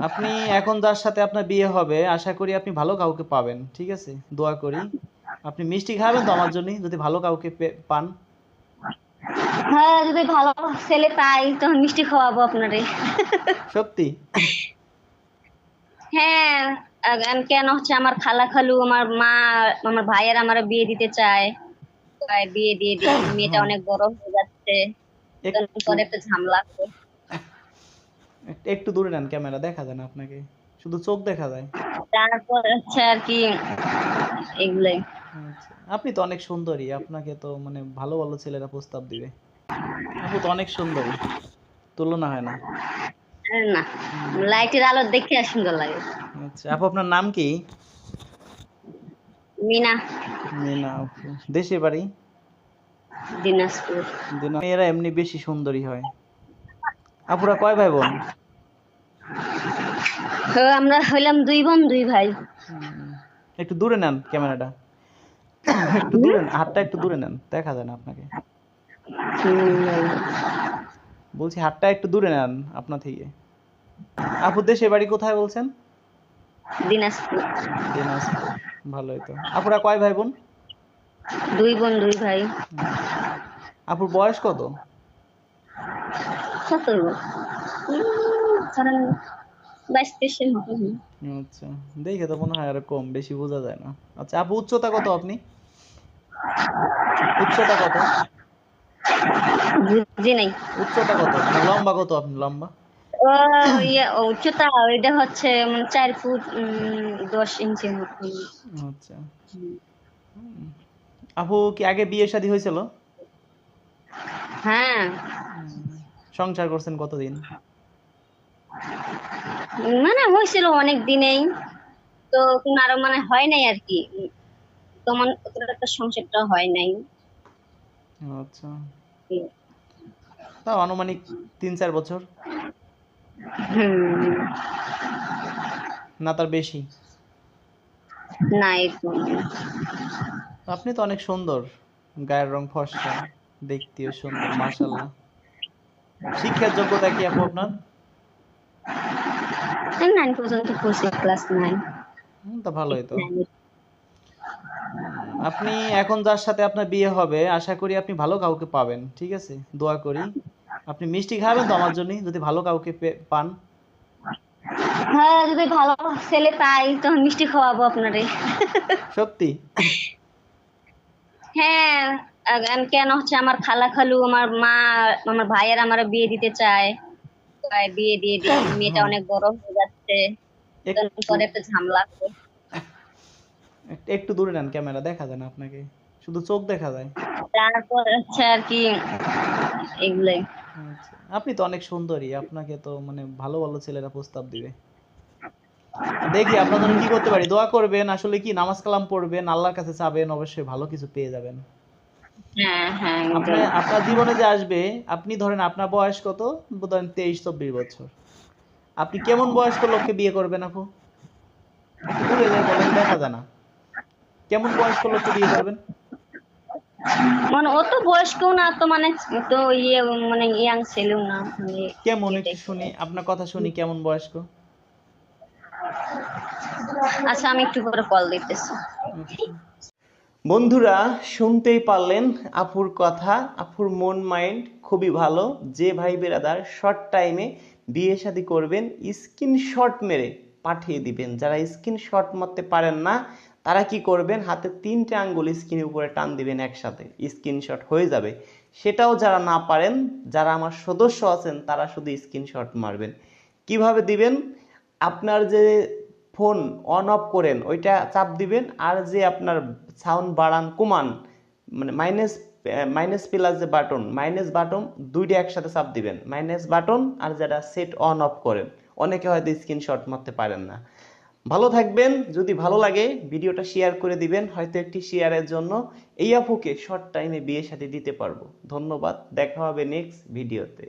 আপনি এখন যার সাথে আপনার বিয়ে হবে আশা করি আপনি ভালো কাউকে পাবেন, ঠিক আছে? দোয়া করি। আপনি মিষ্টি খাবেন তো আমার জন্য যদি ভালো কাউকে পান? হ্যাঁ, যদি ভালো ছেলে পাই তখন মিষ্টি খাওয়াবো আপনারে। সত্যি? হ্যাঁ, কেন হচ্ছে আমার খালা খালু আমার মা আমার ভাইয়ের আমার বিয়ে দিতে চায়। বিয়ে দিয়ে দিই, মেয়েটা হ্যাঁ, অনেক বড় হয়ে যাচ্ছে। একটু পরে একটা ঝামেলা আছে। একটু দূরে নেন, ক্যামেরা দেখা যায় না আপনাকে, শুধু চোখ দেখা যায়। তারপর হচ্ছে আর কি এগুলাই। আচ্ছা, আপনি তো অনেক সুন্দরী, আপনাকে তো মানে ভালো ভালো ছেলেরা প্রস্তাব দিবে। আপু তো অনেক সুন্দরী, তুলনা হয় না। না, হুম, লাইটের আলো দেখে আর সুন্দর লাগে। আচ্ছা আপু, আপনার নাম কি? মিনা, মিনা আপু। দেশে বাড়ি? দিনাজপুর। মেয়েরা এমনি বেশি সুন্দরী হয়। আপুরা কয় ভাই বোন? তো আমরা হইলাম 2 বোন 2 ভাই। হুম, একটু দূরে নেন ক্যামেরাটা, একটু দূরে হাতটা একটু দূরে নেন, দেখা যায় না আপনাকে। বলছি হাতটা একটু দূরে নেন আপনা থেকে। আপু দেশে বাড়ি কোথায় বলছেন? দিনাজপুর। দিনাজপুর। ভালোই তো। আপুরা কয় ভাই বোন? 2 বোন 2 ভাই। আচ্ছা। আপুর বয়স কত? 17 ধরেন 22-23 মতো। আচ্ছা, দেখে তো মনে হয় আরো কম, বেশি বোঝা যায় না। আচ্ছা আপু, উচ্চতা কত আপনি? উচ্চতা কত? জি নাই। উচ্চতা কত মানে লম্বা কত আপনি, লম্বা? ও উচ্চতা এটা হচ্ছে 4 ফুট 10 ইঞ্চির মতো। আচ্ছা। হুম। আপু কি আগে বিয়ে শাদী হয়েছিল? হ্যাঁ, হুম। সংসার করছেন কতদিন? মানে হয়েছিল অনেক দিনেই। তো কিন্তু আরো মানে হয় নাই আর কি। তেমন অতটা একটা সংসারটা হয় নাই। আচ্ছা, তাও আনুমানিক 3-4 বছর, হুম, না তার বেশি? না এরকম। আপনি তো অনেক সুন্দর, গায়ের রং ফর্সা, দেখতেও সুন্দর, মাশাল্লাহ। শিক্ষার যোগ্যতা কি আপু আপনার? 9 পর্যন্ত পড়ছি, ক্লাস 9। তা ভালোই তো। আপনি এখন যার সাথে আপনার বিয়ে হবে আশা করি আপনি ভালো কাউকে পাবেন, ঠিক আছে? দোয়া করি। আপনি মিষ্টি খাবেন তো আমার জন্য যদি ভালো কাউকে পান? হ্যাঁ, যদি ভালো ছেলে পাই তখন মিষ্টি খাওয়াবো আপনারে। সত্যি? হ্যাঁ, কেন হচ্ছে আমার খালা খালু আমার মা আমার ভাইয়ের আমার বিয়ে দিতে চায়। বিয়ে দিয়ে দিই, মেয়েটা হ্যাঁ, অনেক বড় হয়ে যাচ্ছে। একটু পরে একটা ঝামেলা আছে। একটু দূরে নেন, ক্যামেরা দেখা যায় না আপনাকে, শুধু চোখ দেখা যায়। তারপর হচ্ছে আর কি এগুলাই। আচ্ছা, আপনি তো অনেক সুন্দরী, আপনাকে তো মানে ভালো ভালো ছেলেরা প্রস্তাব দিবে। দেখি আপনার জন্য কি করতে পারি, দোয়া করবেন, আসলে কি নামাজ কালাম পড়বেন, আল্লাহর কাছে চাবেন, অবশ্যই ভালো কিছু পেয়ে যাবেন। হ্যাঁ, হ্যাঁ, আপনার আপনার জীবনে যে আসবে, আপনি ধরেন আপনার বয়স কত? ধরেন 23-24 বছর। আপনি কেমন বয়স্ক লোককে বিয়ে করবেন আপু? একটু দূরে যেয়ে বলেন, দেখা যায় না। কেমন বয়স্ক লোককে বিয়ে করবেন? মানে অত বয়স্কও না তো, মানে তো ইয়ে মানে ইয়াং ছেলেও না, মানে কেমন এই একটু টাইপের। শুনি, আপনার কথা শুনি, কেমন বয়স্ক? আচ্ছা, আমি একটু পরে কল দিতেছি। আচ্ছা। বন্ধুরা, শুনতেই পারলেন আপুর কথা, আপুর মন মাইন্ড খুবই ভালো। যে ভাই বেরাদার শর্ট টাইমে বিয়ে শাদী করবেন, স্ক্রিনশট মেরে পাঠিয়ে দিবেন। যারা স্ক্রিনশট মারতে পারেন না তারা কি করবেন, হাতে 3টে আঙ্গুল স্ক্রিনের উপরে টান দিবেন, একসাথে স্ক্রিনশট হয়ে যাবে। সেটাও যারা না পারেন, যারা আমার সদস্য আছেন তারা শুধু স্ক্রিনশট মারবেন। কিভাবে দিবেন? আপনার যে ফোন অন অফ করেন ওইটা চাপ দিবেন, আর যে আপনার সাউন্ড বাড়ান কমান, মানে মাইনাস মাইনাস প্লাস যে বাটন, মাইনাস বাটন দুইটা একসাথে চাপ দিবেন, মাইনাস বাটন আর যেটা সেট অন অফ করেন। অনেকে হয়তো স্ক্রিনশট মারতে পারেন না। ভালো থাকবেন, যদি ভালো লাগে ভিডিওটা শেয়ার করে দিবেন, হয়তো একটি শেয়ারের জন্য এই আপুকে শর্ট টাইমে বিয়ে শাদী দিতে পারবো। ধন্যবাদ, দেখা হবে নেক্সট ভিডিওতে।